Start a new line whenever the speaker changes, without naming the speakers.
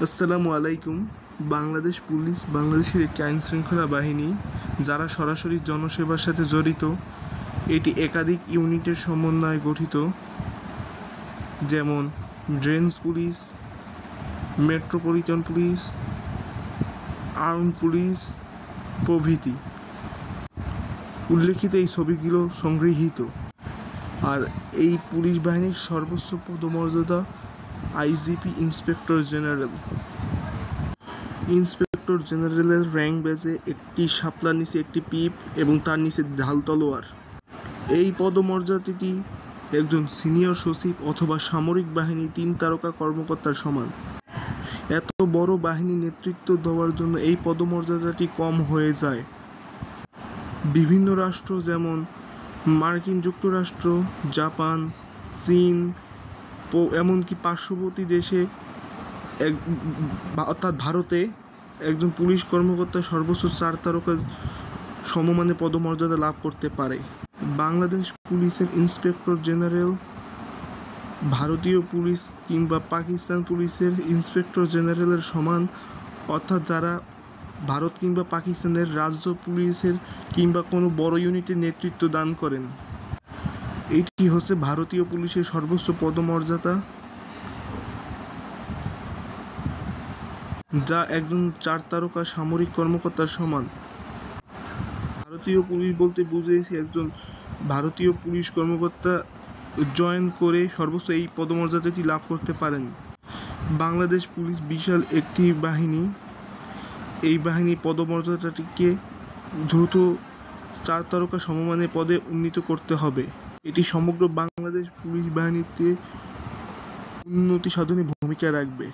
আসসালামু আলাইকুম। বাংলাদেশ পুলিশ বাংলাদেশের একটি আইনশৃঙ্খলা বাহিনী যারা সরাসরি জনসেবার সাথে জড়িত। এটি একাধিক ইউনিটের সমন্বয়ে গঠিত, যেমন range police, metropolitan police, arm police প্রভৃতি। উল্লেখিত এই ছবিগুলো সংগৃহীত। আর এই পুলিশ বাহিনীর সর্বোচ্চ পদমর্যাদা আইজিপি, ইন্সপেক্টর জেনারেল। ইন্সপেক্টর জেনারেলের র্যাঙ্ক বেজে একটি শাপলার নিচে একটি পিপ এবং তার নিচে ঢাল তলোয়ার। এই পদমর্যাদাটি একজন সিনিয়র সচিব অথবা সামরিক বাহিনী 3 তারকা কর্মকর্তার সমান। এত বড় বাহিনী নেতৃত্ব দেওয়ার জন্য এই পদমর্যাদাটি কম হয়ে যায়। বিভিন্ন রাষ্ট্র যেমন মার্কিন যুক্তরাষ্ট্র, জাপান, চীন, এমনকি পার্শ্ববর্তী দেশে অর্থাৎ ভারতে একজন পুলিশ কর্মকর্তা সর্বোচ্চ 4 তারকা সমমানের পদমর্যাদা লাভ করতে পারে। বাংলাদেশ পুলিশের ইন্সপেক্টর জেনারেল ভারতীয় পুলিশ কিংবা পাকিস্তান পুলিশের ইন্সপেক্টর জেনারেলের সমান, অর্থাৎ যারা ভারত কিংবা পাকিস্তানের রাজ্য পুলিশের কিংবা কোনো বড় ইউনিটের নেতৃত্ব দান করেন। এটি হচ্ছে ভারতীয় পুলিশের সর্বোচ্চ পদমর্যাদা, যা একজন 4 তারকা সামরিক কর্মকর্তার সমান। ভারতীয় পুলিশ বলতে বুঝেছি একজন ভারতীয় পুলিশ কর্মকর্তা জয়েন করে সর্বোচ্চ এই পদমর্যাদাটি লাভ করতে পারেন। বাংলাদেশ পুলিশ বিশাল একটি বাহিনী। এই বাহিনী পদমর্যাদাটিকে দ্রুত 4 তারকা সমমানের পদে উন্নীত করতে হবে। এটি সমগ্র বাংলাদেশ পুলিশ বাহিনীতে উন্নতি সাধনে ভূমিকা রাখবে।